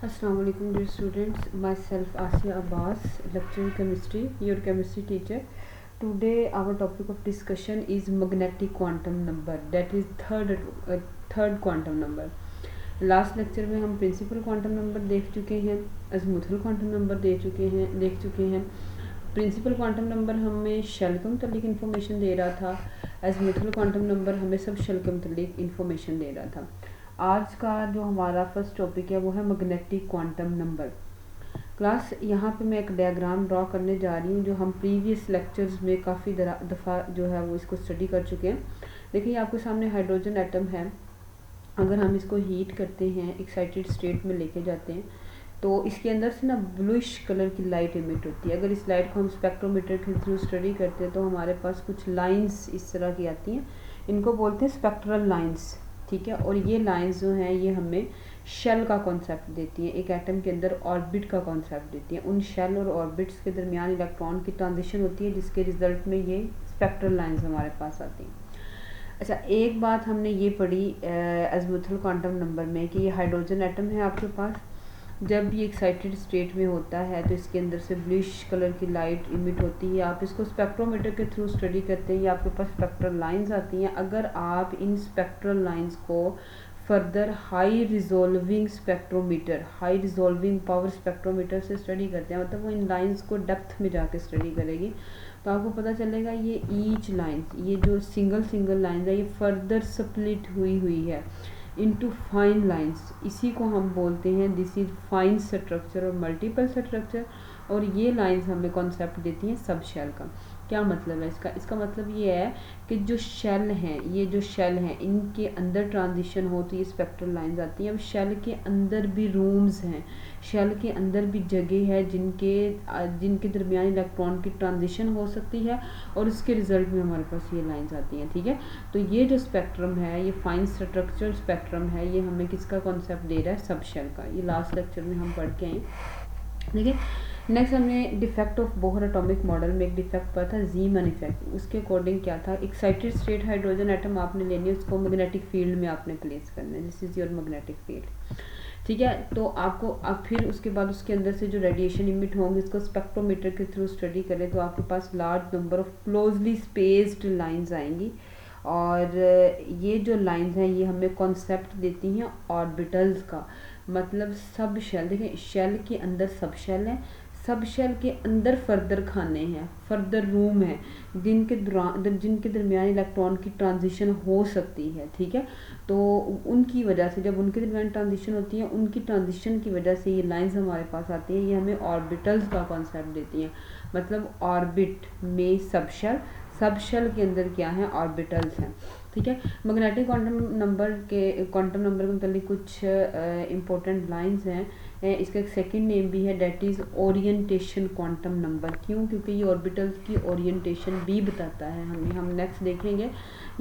Assalamu alaikum dear students, myself Asia Abbas, lecturer in chemistry, your chemistry teacher. Today our topic of discussion is magnetic quantum number, that is third quantum number. Last lecture में हम principal quantum number देख चुके हैं, अज़मुथल quantum number देख चुके हैं। Principal quantum number हमें shell के मुतल्लिक इन्फॉर्मेशन दे रहा था, अज़मुथल क्वांटम नंबर हमें सब शेल के मुतल्लिक इन्फॉर्मेशन दे रहा था। आज का जो हमारा फर्स्ट टॉपिक है वो है मैग्नेटिक क्वांटम नंबर। क्लास यहाँ पे मैं एक डायग्राम ड्रॉ करने जा रही हूँ जो हम प्रीवियस लेक्चर्स में काफ़ी दफ़ा जो है वो इसको स्टडी कर चुके हैं। देखिए आपके सामने हाइड्रोजन एटम है, अगर हम इसको हीट करते हैं, एक्साइटेड स्टेट में लेके जाते हैं तो इसके अंदर से ना ब्लूइश कलर की लाइट इमिट होती है। अगर इस लाइट को हम स्पेक्ट्रोमीटर के थ्रू स्टडी करते हैं तो हमारे पास कुछ लाइंस इस तरह की आती हैं, इनको बोलते हैं स्पेक्ट्रल लाइंस, ठीक है। और ये लाइंस जो हैं ये हमें शेल का कॉन्सेप्ट देती हैं, एक एटम के अंदर ऑर्बिट का कॉन्सेप्ट देती हैं। उन शेल और ऑर्बिट्स के दरमियान इलेक्ट्रॉन की ट्रांजिशन होती है जिसके रिजल्ट में ये स्पेक्ट्रल लाइंस हमारे पास आती हैं। अच्छा, एक बात हमने ये पढ़ी अज़मुथल क्वांटम नंबर में कि ये हाइड्रोजन एटम है आपके पास, जब ये एक्साइटेड स्टेट में होता है तो इसके अंदर से ब्लूइश कलर की लाइट इमिट होती है। आप इसको स्पेक्ट्रोमीटर के थ्रू स्टडी करते हैं, ये आपके पास स्पेक्ट्रल लाइंस आती हैं। अगर आप इन स्पेक्ट्रल लाइंस को further high resolving power spectrometer से स्टडी करते हैं, मतलब वो इन लाइंस को डेप्थ में जाके स्टडी करेगी, तो आपको पता चलेगा ये ईच लाइंस, ये जो सिंगल लाइंस है ये फर्दर स्प्लिट हुई है इनटू फाइन लाइंस। इसी को हम बोलते हैं दिस इज फाइन स्ट्रक्चर और मल्टीपल स्ट्रक्चर। और ये लाइंस हमें कॉन्सेप्ट देती हैं सब शेल का। क्या मतलब है इसका मतलब ये है कि जो शेल हैं, ये जो शेल हैं इनके अंदर ट्रांजिशन हो तो ये स्पेक्ट्रल लाइंस आती हैं। अब शेल के अंदर भी रूम्स हैं, शेल के अंदर भी जगह है जिनके दरमियान इलेक्ट्रॉन की ट्रांजिशन हो सकती है और उसके रिजल्ट में हमारे पास ये लाइंस आती हैं, ठीक है। तो ये जो स्पेक्ट्रम है, ये फाइन स्ट्रक्चर स्पेक्ट्रम है, ये हमें किसका कॉन्सेप्ट दे रहा है, सब शेल का। ये लास्ट लेक्चर में हम पढ़ के आए, देखिए। नेक्स्ट हमने defect of Bohr atomic model में एक डिफेक्ट पढ़ा था, ज़ीमन इफेक्ट। उसके अकॉर्डिंग क्या था, एक्साइटेड स्टेट हाइड्रोजन एटम आपने लेनी है, उसको मैग्नेटिक फील्ड में आपने प्लेस करना है, this is your magnetic field, ठीक है। तो आपको अब फिर उसके बाद उसके अंदर से जो रेडिएशन इमिट होंगे इसको स्पेक्ट्रोमीटर के थ्रू स्टडी करें तो आपके पास large number of closely spaced lines आएंगी। और ये जो लाइंस हैं ये हमें कॉन्सेप्ट देती हैं ऑर्बिटल्स का, मतलब सब शेल। देखिए शेल के अंदर सब शेल हैं, सब शेल के अंदर फर्दर खाने हैं, फर्दर रूम है जिनके दरमियान इलेक्ट्रॉन की ट्रांजिशन हो सकती है, ठीक है। तो उनकी वजह से जब उनके दरमियान ट्रांजिशन होती है, उनकी ट्रांजिशन की वजह से ये लाइंस हमारे पास आती हैं, ये हमें ऑर्बिटल्स का कॉन्सेप्ट देती हैं। मतलब ऑर्बिट में सब शेल के अंदर क्या है, ऑर्बिटल्स हैं, ठीक है। मैग्नेटिक क्वांटम नंबर के मतलब कुछ इंपॉर्टेंट लाइंस हैं। इसका एक सेकंड नेम भी है, that is orientation quantum number. क्यों? क्योंकि ये ऑर्बिटल्स की ओरिएंटेशन भी बताता है हम नेक्स्ट देखेंगे।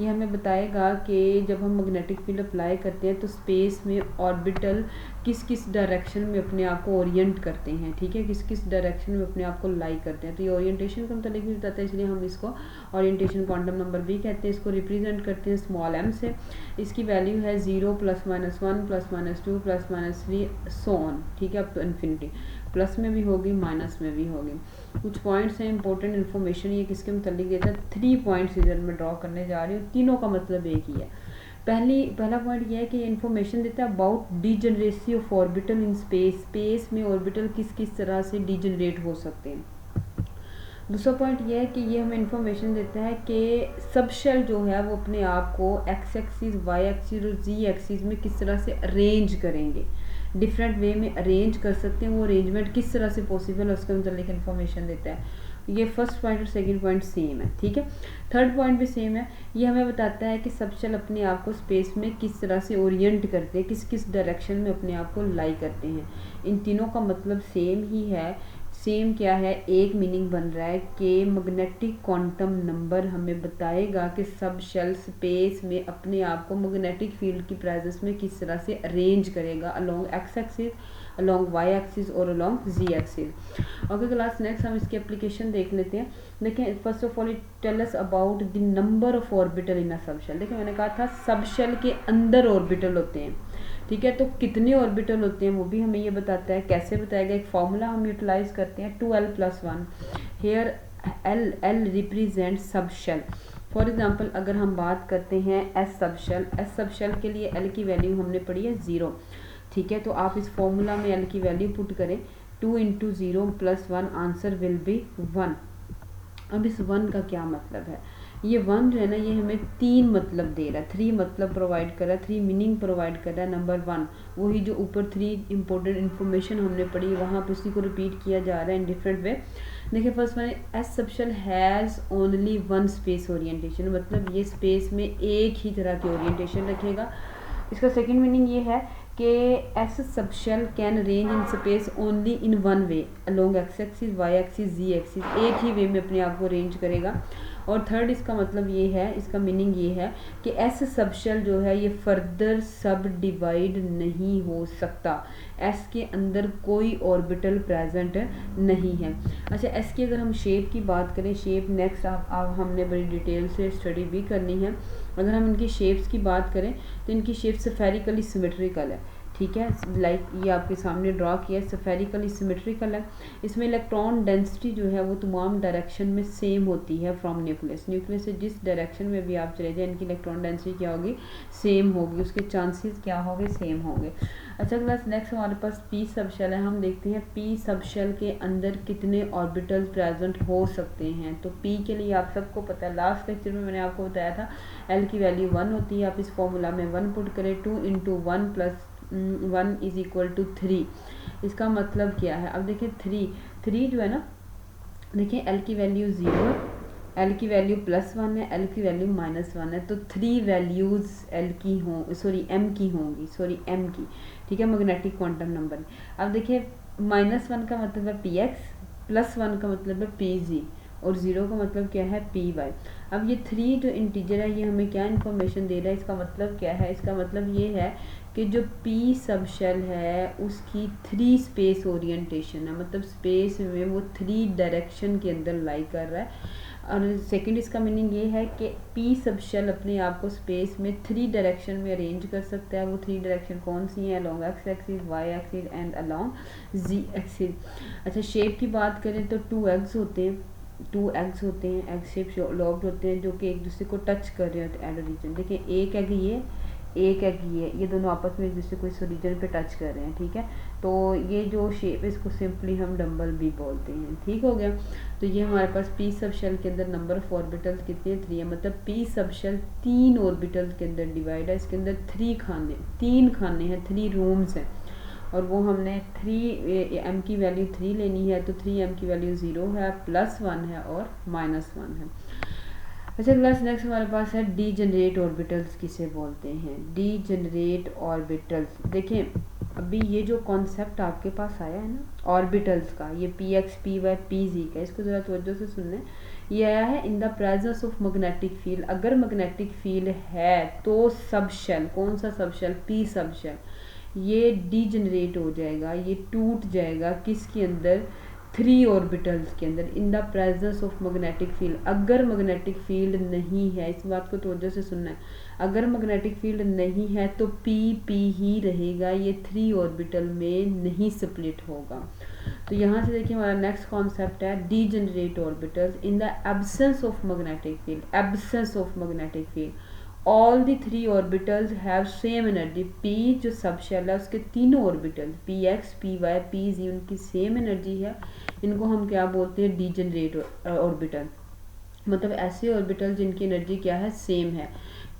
ये हमें बताएगा कि जब हम मैग्नेटिक फील्ड अप्लाई करते हैं तो स्पेस में ऑर्बिटल किस किस डायरेक्शन में अपने आप को ओरिएंट करते हैं, ठीक है, किस किस डायरेक्शन में अपने आप को लाई करते हैं। तो ये ओरिएंटेशन का मतलब भी बताता है, इसलिए हम इसको ओरिएंटेशन क्वांटम नंबर भी कहते हैं। इसको रिप्रेजेंट करते हैं स्मॉल m से। इसकी वैल्यू है 0 +-1 +-2 +-3 सो ऑन, ठीक है, अप टू इन्फिनिटी। प्लस में भी होगी, माइनस में भी होगी। कुछ पॉइंट्स हैं इंपॉर्टेंट इन्फॉर्मेशन, ये किसके मुतालिक देता है, 3 पॉइंट्स इधर मैं ड्रॉ करने जा रही हूँ, तीनों का मतलब एक ही है। पहला पॉइंट ये है कि ये इन्फॉर्मेशन देता है about degeneracy of orbital in space में ऑर्बिटल किस किस तरह से डीजनरेट हो सकते हैं। दूसरा पॉइंट ये है कि ये हमें इन्फॉर्मेशन देता है कि सब शेल जो है वो अपने आप को एक्स एक्सिस, वाई एक्सिस और जी एक्सिस में किस तरह से अरेंज करेंगे, डिफरेंट वे में अरेंज कर सकते हैं। वो अरेंजमेंट किस तरह से पॉसिबल है उसके मतलब इन्फॉर्मेशन देता है। ये फर्स्ट पॉइंट और सेकंड पॉइंट सेम है, ठीक है। थर्ड पॉइंट भी सेम है, ये हमें बताता है कि सब शेल अपने आप को स्पेस में किस तरह से ओरिएंट करते हैं, किस किस डायरेक्शन में अपने आप को लाई करते हैं। इन तीनों का मतलब सेम ही है। सेम क्या है, एक मीनिंग बन रहा है कि मैग्नेटिक क्वांटम नंबर हमें बताएगा कि सब शेल स्पेस में अपने आप को मैग्नेटिक फील्ड की प्रेजेंस में किस तरह से अरेंज करेगा along x axis, along y axis और along z axis. Okay class, next हम इसकी एप्लीकेशन देख लेते हैं। देखें, first of all it tell us about the number of orbital in a sub shell. देखिए मैंने कहा था सब शेल के अंदर ऑर्बिटल होते हैं, ठीक है। तो कितने ऑर्बिटल होते हैं वो भी हमें ये बताता है। कैसे बताएगा, एक फॉर्मूला हम यूटिलाइज करते हैं 2l+1। Here l represent sub shell. For example अगर हम बात करते हैं एस सब शेल के लिए एल की वैल्यू हमने पढ़ी है 0, ठीक है। तो आप इस फॉर्मूला में एल की वैल्यू पुट करें, 2 × 0 + 1, आंसर विल बी 1। अब इस 1 का क्या मतलब है, ये 1 जो है ना, ये हमें 3 मतलब दे रहा है, 3 मतलब प्रोवाइड कर रहा है, 3 मीनिंग प्रोवाइड कर रहा है। नंबर 1 वही जो ऊपर 3 इंपॉर्टेंट इन्फॉर्मेशन हमने पढ़ी, वहाँ पर उसी को रिपीट किया जा रहा है इन डिफरेंट वे। देखिए first one, S sub shell has only 1 space orientation, मतलब ये स्पेस में एक ही तरह की ओरिएंटेशन रखेगा। इसका सेकंड मीनिंग ये है कि s sub shell can range in space only in 1 way, along x axis, y axis, z axis, एक ही वे में अपने आप को रेंज करेगा। और थर्ड इसका मतलब ये है, इसका मीनिंग ये है कि एस सब शेल जो है ये फर्दर सब डिवाइड नहीं हो सकता, एस के अंदर कोई ऑर्बिटल प्रेजेंट नहीं है। अच्छा, एस की अगर हम शेप की बात करें, शेप नेक्स्ट आप हमने बड़ी डिटेल से स्टडी भी करनी है। अगर हम इनकी शेप्स की बात करें तो इनकी शेप स्फेरिकली सिमेट्रिकल है, ठीक है। लाइक ये आपके सामने ड्रॉ किया है, स्फेरिकली सिमेट्रिकल है। इसमें इलेक्ट्रॉन डेंसिटी जो है वो तमाम डायरेक्शन में सेम होती है फ्रॉम न्यूक्लियस। न्यूक्लियस से जिस डायरेक्शन में भी आप चले जाए, इनकी इलेक्ट्रॉन डेंसिटी क्या होगी, सेम होगी, उसके चांसेस क्या होंगे, सेम होंगे। अच्छा क्लास, नेक्स्ट हमारे पास पी सब शेल है। हम देखते हैं पी सब शेल के अंदर कितने ऑर्बिटल प्रेजेंट हो सकते हैं। तो पी के लिए आप सबको पता है, लास्ट लेक्चर में मैंने आपको बताया था एल की वैल्यू 1 होती है। आप इस फॉर्मूला में 1 पुट करें, 2 × 1 + 1 = 3। इसका मतलब क्या है, अब देखिए 3 जो है ना, देखिए एल की वैल्यू 0, एल की वैल्यू +1 है, एल की वैल्यू -1 है। तो 3 वैल्यूज़ एल की एम की होंगी, एम की, ठीक है, मैग्नेटिक क्वांटम नंबर। अब देखिए -1 का मतलब है px, +1 का मतलब है pz, और 0 का मतलब क्या है py। अब ये 3 जो इंटीजर है, ये हमें क्या इन्फॉर्मेशन दे रहा है, इसका मतलब क्या है, इसका मतलब ये है कि जो पी सब शेल है उसकी 3 स्पेस ओरिएंटेशन है, मतलब स्पेस में वो 3 डायरेक्शन के अंदर लाई कर रहा है। और सेकंड इसका मीनिंग ये है कि पी सब शेल अपने आप को स्पेस में 3 डायरेक्शन में अरेंज कर सकता है। वो 3 डायरेक्शन कौन सी हैं, along x axis, y axis and along z axis. अच्छा, शेप की बात करें तो 2 एग्स होते हैं, एग शेप लॉब्ड होते हैं, जो कि एक दूसरे को टच कर रहे होते हैं एड रीजन। देखिए एक एग ये दोनों आपस में एक दूसरे को इस रीजन पे टच कर रहे हैं, ठीक है। तो ये जो शेप है इसको सिंपली हम डम्बल भी बोलते हैं, ठीक हो गया। तो ये हमारे पास पी सब शेल के अंदर नंबर ऑफ ऑर्बिटल्स कितने, 3 है, मतलब पी सब शेल 3 ऑर्बिटल्स के अंदर डिवाइड है। इसके अंदर 3 खाने हैं, 3 रूम्स हैं, और वो हमने 3 एम की वैल्यू 3 लेनी है। तो 3 एम की वैल्यू 0 है, +1 है और -1 है। अच्छा क्लास, नेक्स्ट हमारे पास है डीजेनरेट ऑर्बिटल्स किसे बोलते हैं, डीजेनरेट ऑर्बिटल्स। देखें अभी ये जो कॉन्सेप्ट आपके पास आया है ना ऑर्बिटल्स का, ये px, py, pz का, इसको ज़रा तवज्जो से सुनना। ये आया है in the presence of magnetic field. अगर मैग्नेटिक फील्ड है तो सब शेल, कौन सा sub shell, p sub shell, ये डीजेनरेट हो जाएगा, ये टूट जाएगा किसके अंदर, 3 ऑर्बिटल्स के अंदर, इन the presence of magnetic field. अगर मैग्नेटिक फील्ड नहीं है, इस बात को तवज्जो से सुनना है, अगर मैग्नेटिक फील्ड नहीं है तो पी ही रहेगा, ये 3 ऑर्बिटल में नहीं स्प्लिट होगा। तो यहाँ से देखिए हमारा नेक्स्ट कॉन्सेप्ट है degenerate orbitals in the absence of magnetic field. All the 3 orbitals have same energy. P जो सब शेल है उसके तीनों ऑर्बिटल px, py, pz उनकी सेम एनर्जी है। इनको हम क्या बोलते हैं, डीजेनरेट ऑर्बिटल, मतलब ऐसे ऑर्बिटल जिनकी एनर्जी क्या है, सेम है।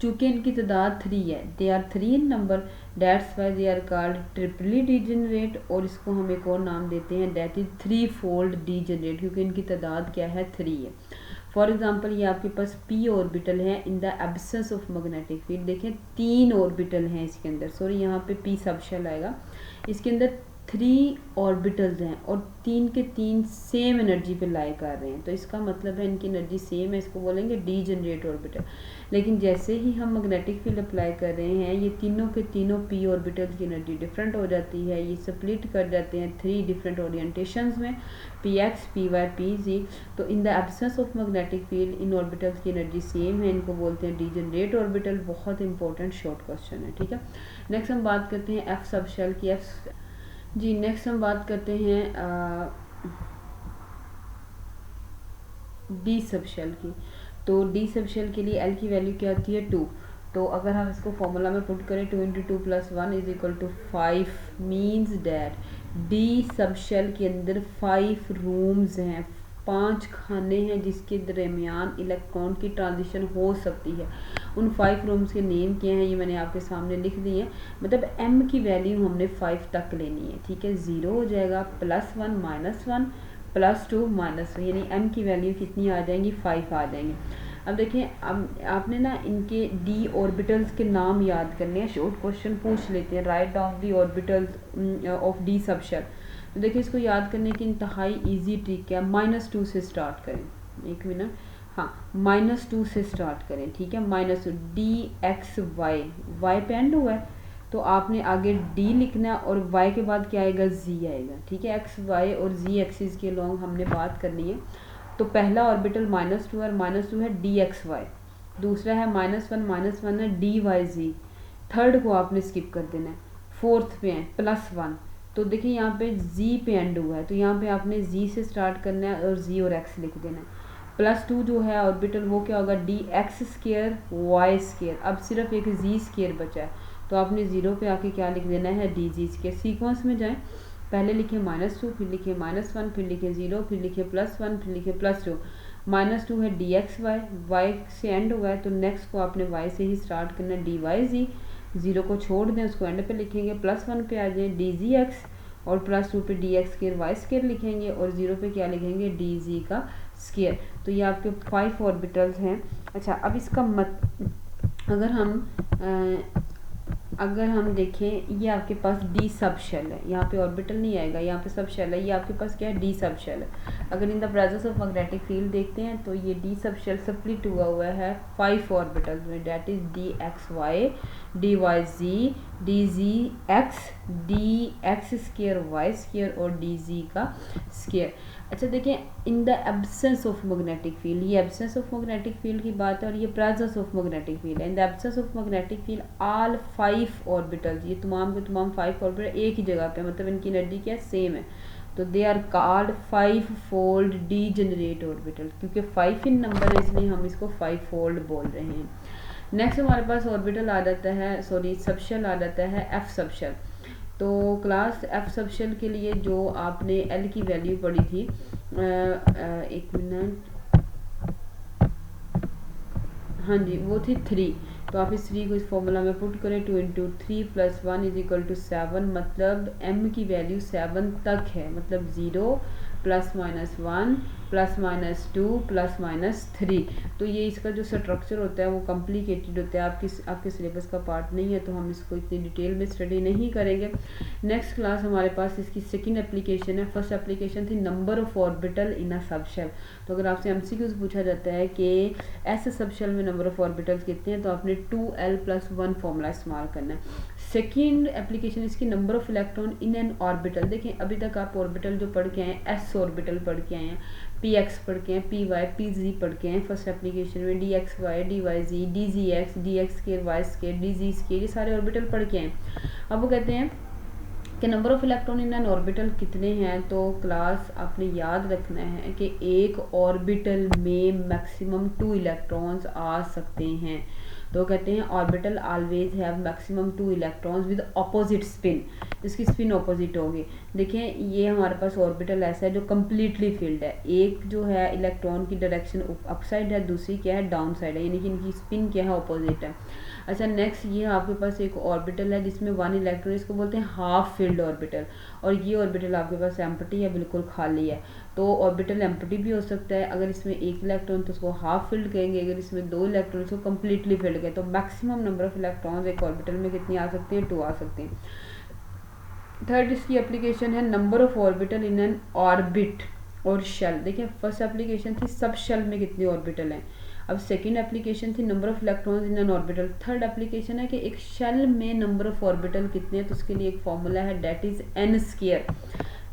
चूँकि इनकी तादाद 3 है, they are 3 in number, that's why they are called triply degenerate. और इसको हम एक और नाम देते हैं, दैट इज 3-fold डीजेनरेट, क्योंकि इनकी तादाद क्या है, 3 है। फॉर एग्जाम्पल ये आपके पास पी ऑर्बिटल है in the absence of magnetic field. देखें 3 ऑर्बिटल हैं इसके अंदर, सॉरी यहाँ पे पी सब शेल आएगा, इसके अंदर 3 ऑर्बिटल्स हैं और 3 के 3 सेम एनर्जी पे लाई कर रहे हैं, तो इसका मतलब है इनकी एनर्जी सेम है, इसको बोलेंगे डीजेनरेट ऑर्बिटल। लेकिन जैसे ही हम मैग्नेटिक फील्ड अप्लाई कर रहे हैं, ये तीनों के तीनों पी ऑर्बिटल्स की एनर्जी डिफरेंट हो जाती है, ये स्प्लिट कर जाते हैं 3 डिफरेंट ओरिएंटेशंस में, P X, P Y, P Z. तो in the absence of magnetic field इन ऑर्बिटल्स की एनर्जी सेम है, इनको बोलते हैं डीजेनरेट ऑर्बिटल। बहुत इंपॉर्टेंट शॉर्ट क्वेश्चन है, ठीक है। नेक्स्ट हम बात करते हैं एफ सब शेल की। एफ जी नेक्स्ट हम बात करते हैं डी सब शेल की। तो डी सब शेल के लिए एल की वैल्यू क्या आती है 2। तो अगर हम इसको फॉर्मूला में पुट करें 2 × 2 + 1 = 5 means that d sub shell के अंदर 5 रूम्स हैं, 5 खाने हैं जिसके दरमियान इलेक्ट्रॉन की ट्रांजिशन हो सकती है। उन 5 रूम्स के नेम क्या हैं ये मैंने आपके सामने लिख दिए हैं। मतलब m की वैल्यू हमने 5 तक लेनी है, ठीक है। 0 हो जाएगा, +1 -1 +2 -1, यानी m की वैल्यू कितनी आ जाएंगी 5 आ जाएंगे। अब देखें, अब आपने ना इनके डी ऑर्बिटल्स के नाम याद करने हैं, शॉर्ट क्वेश्चन पूछ लेते हैं। Write down the orbitals of d sub shell. तो देखिए इसको याद करने की इंतहाई इजी ट्रिक है, -2 से स्टार्ट करें। एक मिनट, हाँ -2 से स्टार्ट करें, ठीक है। -2 dxy, y पे एंड हुआ है तो आपने आगे d लिखना है और y के बाद क्या आएगा, z आएगा, ठीक है। x, y और z एक्सिस के लॉन्ग हमने बात करनी है। तो पहला ऑर्बिटल -2 और -2 है dxy, दूसरा है -1 है dyz, थर्ड को आपने स्किप कर देना है, फोर्थ पे है +1। तो देखिए यहाँ पे z पे एंड हुआ है तो यहाँ पे आपने z से स्टार्ट करना है और z और x लिख देना है। +2 जो है ऑर्बिटल वो क्या होगा, dx² y²। अब सिर्फ एक z² बचा है तो आपने 0 पे आके क्या लिख देना है, dz²। सीक्वेंस में जाएं, पहले लिखे -2, फिर लिखे -1, फिर लिखे 0, फिर लिखे +1, फिर लिखे +2। -2 है dxy, y से एंड हुआ है तो नेक्स्ट को आपने y से ही स्टार्ट करना है, dyz। 0 को छोड़ दें, उसको एंड पे लिखेंगे, +1 पे आ जाए dgx और +2 पे dx² y² लिखेंगे और 0 पे क्या लिखेंगे, dz²। तो ये आपके 5 ऑर्बिटल्स हैं। अच्छा, अब इसका अगर हम देखें, ये आपके पास डी सब शेल है, यहाँ पे ऑर्बिटल नहीं आएगा, यहाँ पे सब शेल है, ये आपके पास क्या है, डी सब शेल है। अगर इन the presence of magnetic field देखते हैं तो ये डी सब शेल स्प्लिट हुआ है 5 ऑर्बिटल्स में, that is dxy, dyz, dzx, dx² y² और dz²। अच्छा देखें, in the absence of magnetic field, ये एब्सेंस ऑफ मैग्नेटिक फील्ड की बात है और ये प्रेजेंस ऑफ मैग्नेटिक फील्ड है। In the absence of magnetic field all 5 orbitals, ये तमाम के तमाम 5 ऑर्बिटल एक ही जगह पे, मतलब इनकी एनर्जी क्या सेम है, तो they are called 5-fold degenerate orbital. क्योंकि 5 इन नंबर है इसलिए हम इसको 5-fold बोल रहे हैं। नेक्स्ट हमारे पास ऑर्बिटल आ जाता है, सॉरी सबशेल आ जाता है, एफ सबशेल। तो क्लास एफ सबशेल के लिए जो आपने एल की वैल्यू पढ़ी थी, एक मिनट, हाँ जी वो थी 3। तो आप इस 3 को इस फॉर्मूला में पुट करें, 2 × 3 + 1 = 7। मतलब m की वैल्यू 7 तक है, मतलब 0 ±1 ±2 ±3। तो ये इसका जो स्ट्रक्चर होता है वो कॉम्प्लिकेटेड होता है, आपके सिलेबस का पार्ट नहीं है, तो हम इसको इतनी डिटेल में स्टडी नहीं करेंगे। नेक्स्ट क्लास हमारे पास इसकी सेकंड एप्लीकेशन है। फर्स्ट एप्लीकेशन थी number of orbital in a subshell. तो अगर आपसे MCQs पूछा जाता है कि ऐसे सबशेल में नंबर ऑफ ऑर्बिटल्स कितने हैं, तो आपने 2l + 1 फॉर्मूला इस्तेमाल करना है। सेकेंड एप्लीकेशन इसकी number of electron in an orbital. देखें अभी तक आप ऑर्बिटल जो पढ़ के आए हैं, s ऑर्बिटल पढ़ के आए हैं, px पढ़ के हैं, py pz पढ़ के हैं फर्स्ट एप्लीकेशन में, dxy dyz dzx dx² y² dz², ये सारे ऑर्बिटल पढ़ के हैं। अब वो कहते हैं कि number of electron in an orbital कितने हैं। तो क्लास आपने याद रखना है कि एक ऑर्बिटल में मैक्सिमम 2 इलेक्ट्रॉन्स आ सकते हैं। तो कहते हैं orbital always have maximum 2 electrons with opposite spin, इसकी स्पिन अपोजिट होगी। देखें ये हमारे पास ऑर्बिटल ऐसा है जो कम्प्लीटली फिल्ड है, एक जो है इलेक्ट्रॉन की डायरेक्शन अप साइड है, दूसरी क्या है डाउन साइड है, यानी कि इनकी स्पिन क्या है अपोजिट है। अच्छा नेक्स्ट ये आपके पास एक ऑर्बिटल है जिसमें 1 इलेक्ट्रॉन, इसको बोलते हैं हाफ फिल्ड ऑर्बिटल, और ये ऑर्बिटल आपके पास एम्प्टी है, बिल्कुल खाली है। तो ऑर्बिटल एम्प्टी भी हो सकता है, अगर इसमें 1 इलेक्ट्रॉन तो उसको हाफ फिल्ड कहेंगे, अगर इसमें 2 इलेक्ट्रॉन इसको कम्प्लीटली फिल्ड कहें। तो मैक्सिमम नंबर ऑफ इलेक्ट्रॉन्स एक ऑर्बिटल में कितनी आ सकती है, 2 आ सकती हैं। थर्ड इसकी एप्लीकेशन है number of orbital in an orbit और शेल। देखिए फर्स्ट एप्लीकेशन थी सब शेल में कितने ऑर्बिटल हैं, अब सेकंड एप्लीकेशन थी number of electrons in an orbital, third application है कि एक शेल में नंबर ऑफ ऑर्बिटल कितने हैं, तो उसके लिए एक फॉर्मूला है डेट इज एन स्क्वायर।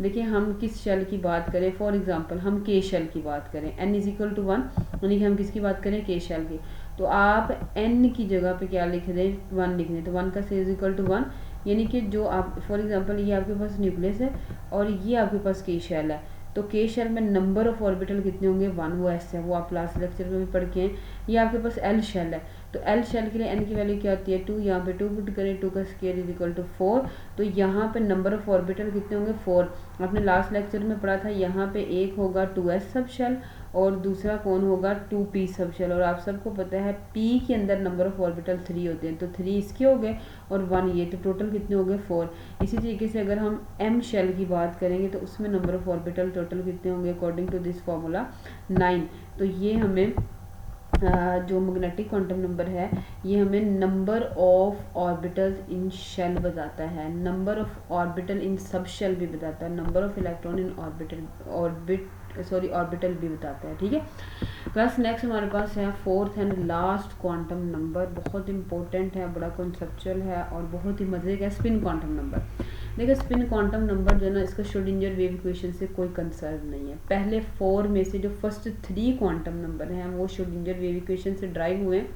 देखिए हम किस शेल की बात करें, फॉर एग्जांपल हम के शेल की बात करें, n इज इक्वल टू 1, यानी कि हम किसकी बात करें, के शेल की, तो आप n की जगह पे क्या लिख दें, 1 लिख दें, तो 1 का c इज इक्वल टू 1, यानी कि जो आप फॉर एग्जांपल ये आपके पास न्यूक्लियस है और ये आपके पास के शेल है, तो के शेल में नंबर ऑफ ऑर्बिटल कितने होंगे, 1, वो ऐसे है, वो आप लास्ट लेक्चर में भी पढ़ के हैं। ये आपके पास एल शेल है, तो एल शेल के लिए एन की वैल्यू क्या होती है 2, यहाँ पे 2 पुट करें, 2 का स्क्वायर इज इक्वल टू 4, तो यहाँ पे नंबर ऑफ ऑर्बिटल कितने होंगे 4। आपने लास्ट लेक्चर में पढ़ा था यहाँ पे एक होगा 2s सब शेल और दूसरा कौन होगा 2p सब शेल, और आप सबको पता है p के अंदर नंबर ऑफ ऑर्बिटल 3 होते हैं, तो 3 इसके हो गए और 1 ये, तो टोटल कितने हो गए 4। इसी तरीके से अगर हम m शेल की बात करेंगे तो उसमें नंबर ऑफ ऑर्बिटल टोटल कितने होंगे अकॉर्डिंग टू दिस फॉर्मूला 9। तो ये हमें जो मैग्नेटिक क्वांटम नंबर है ये हमें number of orbitals in shell बताता है, नंबर ऑफ ऑर्बिटल इन सब शेल भी बताता है, number of electron in orbital भी बताता है। ठीक है क्लास, नेक्स्ट हमारे पास है fourth and last quantum number, बहुत इंपॉर्टेंट है, बड़ा कॉन्सेप्चुअल है और बहुत ही मजे का, स्पिन क्वांटम नंबर। देखिए स्पिन क्वांटम नंबर जो है ना, इसका श्रोडिंगर वेव इक्वेशन से कोई कंसर्न नहीं है। पहले 4 में से जो फर्स्ट 3 क्वांटम नंबर हैं वो श्रोडिंगर वेव इक्वेशन से ड्राइव हुए हैं,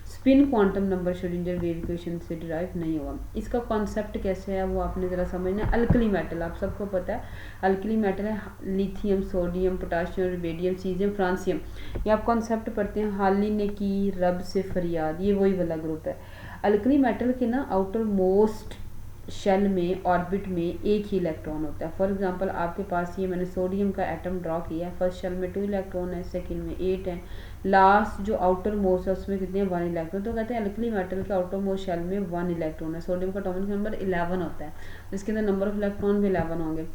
spin quantum number Schrodinger wave equation से ड्राइव नहीं हुआ। इसका कॉन्सेप्ट कैसे है वो आपने ज़रा समझना। अल्कली मेटल आप सबको पता है, अल्कली मेटल है lithium, sodium, potassium, rubidium, caesium, francium, ये आप कॉन्सेप्ट पढ़ते हैं, हाली ने की रब से फरियाद, ये वही वाला ग्रुप है। अल्कली मेटल के ना आउटर मोस्ट शेल में ऑर्बिट में एक ही इलेक्ट्रॉन होता है। फॉर एग्जांपल आपके पास ये मैंने सोडियम का एटम ड्रॉ किया है, फर्स्ट शेल में 2 इलेक्ट्रॉन है, सेकंड में 8 है, लास्ट जो आउटर मोस्ट है उसमें कितने हैं 1 इलेक्ट्रॉन। तो कहते हैं अल्कली मेटल के आउटर मोस्ट शेल में 1 इलेक्ट्रॉन है। सोडियम का एटॉमिक नंबर 11 होता है, जिसके अंदर नंबर ऑफ इलेक्ट्रॉन भी 11 होंगे।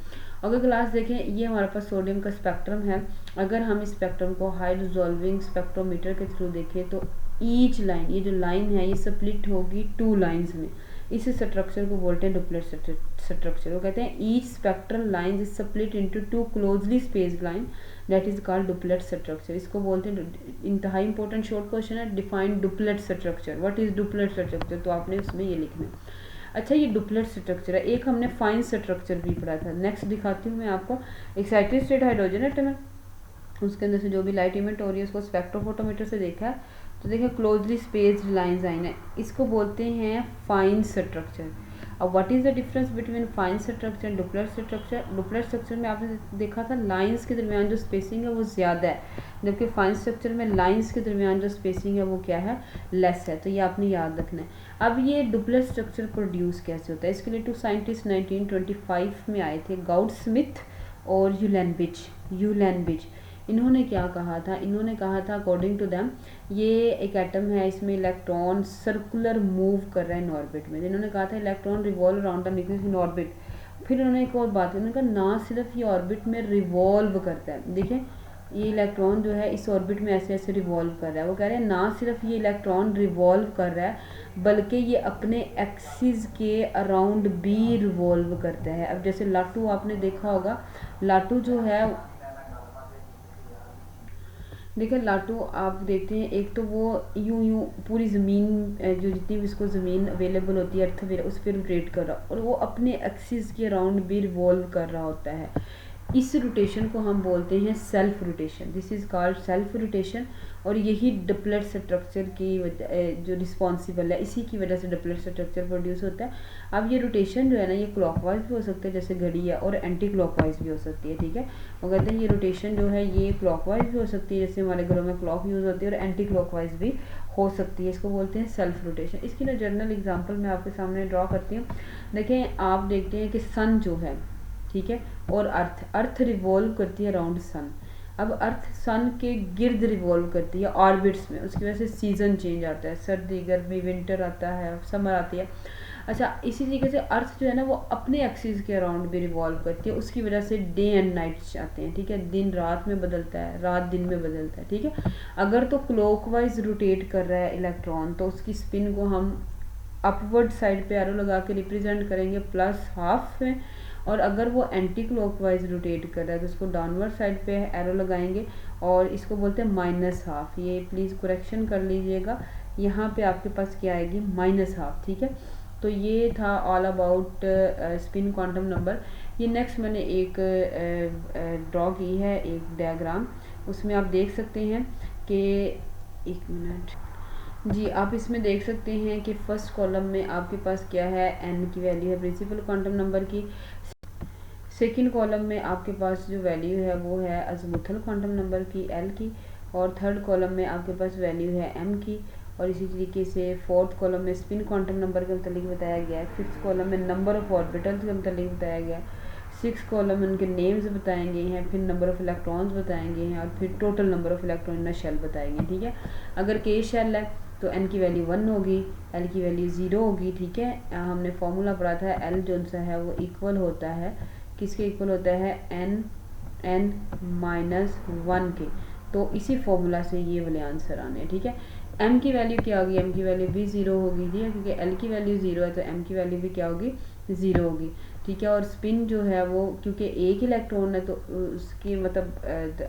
अगर क्लास देखें, ये हमारे पास सोडियम का स्पेक्ट्रम है, अगर हम इस स्पेक्ट्रम को हाई रिजॉल्विंग स्पेक्ट्रोमीटर के थ्रू देखें तो ईच लाइन, ये जो लाइन है ये स्प्लिट होगी 2 लाइन्स में। इस स्ट्रक्चर को बोलते हैं डुप्लेट स्ट्रक्चर। वो कहते हैं each spectral line is split into 2 closely spaced line, that is called duplet structure. इसको बोलते हैं, इंतहाई इंपॉर्टेंट शॉर्ट क्वेश्चन है, define duplet structure, what is duplet structure, तो आपने उसमें ये लिखना है। अच्छा ये डुप्लेट स्ट्रक्चर है। एक हमने फाइन स्ट्रक्चर भी पढ़ा था, नेक्स्ट दिखाती हूँ मैं आपको। एक्साइटेड स्टेट हाइड्रोजन एटम है, उसके अंदर से जो भी लाइट इमिट हो रही है उसको स्पेक्ट्रोफोटोमीटर से देखा है, तो देखिए क्लोजली स्पेस्ड लाइंस आई हैं, इसको बोलते हैं फाइन स्ट्रक्चर। अब what is the difference between fine structure and duplet structure. Duplet structure में आपने देखा था लाइंस के दरमियान जो स्पेसिंग है वो ज़्यादा है, जबकि फाइन स्ट्रक्चर में लाइंस के दरमियान जो स्पेसिंग है वो क्या है, लेस है। तो ये आपने याद रखना है। अब ये डुप्लेट स्ट्रक्चर प्रोड्यूस कैसे होता है, इसके लिए 2 साइंटिस्ट 1925 में आए थे, गाउड स्मिथ और यूलैनबिच। इन्होंने क्या कहा था, इन्होंने कहा था अकॉर्डिंग टू दैम ये एक एटम है, इसमें इलेक्ट्रॉन सर्कुलर मूव कर रहा है इन ऑर्बिट में। इन्होंने कहा था electron revolve around the nucleus in orbit. फिर उन्होंने एक और बात, उन्होंने कहा ना सिर्फ ये ऑर्बिट में रिवॉल्व करता है, देखिए ये इलेक्ट्रॉन जो है इस ऑर्बिट में ऐसे ऐसे रिवॉल्व कर रहा है। वो कह रहे हैं ना सिर्फ ये इलेक्ट्रॉन रिवॉल्व कर रहा है बल्कि ये अपने एक्सिस के अराउंड भी रिवॉल्व करता है। अब जैसे लाटू आपने देखा होगा, लाटू जो है देखिए लाटू आप देखते हैं, एक तो वो यूं पूरी ज़मीन जो जितनी भी इसको ज़मीन अवेलेबल होती है अर्थ उस पर रोटेट कर रहा, और वो अपने एक्सिस के अराउंड भी रिवॉल्व कर रहा होता है। इस रोटेशन को हम बोलते हैं self rotation, this is called self rotation. और यही डुप्लेट स्ट्रक्चर की जो रिस्पॉन्सिबल है, इसी की वजह से डुप्लेट स्ट्रक्चर प्रोड्यूस होता है। अब ये रोटेशन जो है ना ये क्लॉकवाइज भी हो सकता है जैसे घड़ी है, और एंटी क्लॉकवाइज भी हो सकती है। ठीक है, वो कहते हैं ये रोटेशन जो है ये क्लॉकवाइज भी हो सकती है, जैसे हमारे घरों में क्लॉक यूज़ होती है, और एंटी क्लॉकवाइज भी हो सकती है, इसको बोलते हैं सेल्फ रोटेशन। इसकी ना जर्नल एग्जाम्पल मैं आपके सामने ड्रॉ करती हूँ। देखें आप देखते हैं कि सन जो है, ठीक है, और अर्थ रिवॉल्व करती है अराउंड सन। अब अर्थ सन के गिर्द रिवॉल्व करती है ऑर्बिट्स में, उसकी वजह से सीजन चेंज आता है, सर्दी गर्मी विंटर आता है, समर आती है। अच्छा इसी तरीके से अर्थ जो है ना वो अपने एक्सिस के अराउंड भी रिवॉल्व करती है, उसकी वजह से डे एंड नाइट्स आते हैं। ठीक है, दिन रात में बदलता है, रात दिन में बदलता है। ठीक है, अगर तो क्लॉकवाइज रोटेट कर रहा है इलेक्ट्रॉन तो उसकी स्पिन को हम अपवर्ड साइड पे एरो लगा के रिप्रेजेंट करेंगे प्लस हाफ में, और अगर वो एंटी क्लॉकवाइज रोटेट कर रहा है तो उसको डाउनवर्ड साइड पे एरो लगाएंगे और इसको बोलते हैं माइनस हाफ। ये प्लीज़ करेक्शन कर लीजिएगा, यहाँ पे आपके पास क्या आएगी माइनस हाफ, ठीक है। तो ये था all about spin quantum number. ये नेक्स्ट मैंने एक ड्रॉ की है एक डायग्राम, उसमें आप देख सकते हैं कि एक मिनट जी, आप इसमें देख सकते हैं कि फर्स्ट कॉलम में आपके पास क्या है, एन की वैल्यू है प्रिंसिपल क्वांटम नंबर की। सेकंड कॉलम में आपके पास जो वैल्यू है वो है अज़मुथल क्वांटम नंबर की, एल की। और थर्ड कॉलम में आपके पास वैल्यू है एम की। और इसी तरीके से फोर्थ कॉलम में स्पिन क्वांटम नंबर के मतलब बताया गया है। फिफ्थ कॉलम में नंबर ऑफ ऑर्बिटल्स के मतलब बताया गया है। सिक्स कॉलम में उनके नेम्स बताए गए हैं, फिर नंबर ऑफ इलेक्ट्रॉन्स बताए गए हैं, और फिर total number of electron in shell बताएंगे, ठीक है। अगर के शेल है तो एन की वैल्यू 1 होगी, एल की वैल्यू 0 होगी, ठीक है। हमने फॉर्मूला पढ़ा था, एल जो सा है वो इक्वल होता है किसके इक्वल होता है, एन माइनस 1 के। तो इसी फॉर्मूला से ये वाले आंसर आने हैं, ठीक है। एम की वैल्यू क्या होगी, एम की वैल्यू भी 0 होगी, ठीक है, क्योंकि एल की वैल्यू 0 है तो एम की वैल्यू भी क्या होगी 0 होगी, ठीक है। और स्पिन जो है वो क्योंकि एक इलेक्ट्रॉन है तो उसकी मतलब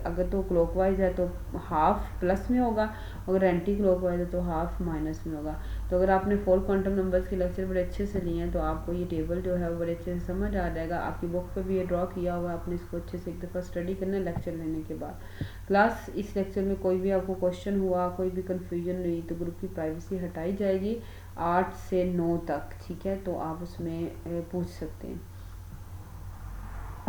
अगर तो क्लॉकवाइज है तो हाफ प्लस में होगा, अगर एंटी क्लॉकवाइज है तो हाफ माइनस में होगा। तो अगर आपने 4 क्वांटम नंबर्स के लेक्चर बड़े अच्छे से लिए हैं तो आपको ये टेबल जो है वो बड़े अच्छे से समझ आ जाएगा। आपकी बुक पे भी ये ड्रॉ किया हुआ है, आपने इसको अच्छे से एक दफ़ा स्टडी करना है लेक्चर लेने के बाद। क्लास इस लेक्चर में कोई भी आपको क्वेश्चन हुआ, कोई भी कन्फ्यूजन हुई तो ग्रुप की प्राइवेसी हटाई जाएगी 8 से 9 तक, ठीक है। तो आप उसमें पूछ सकते हैं।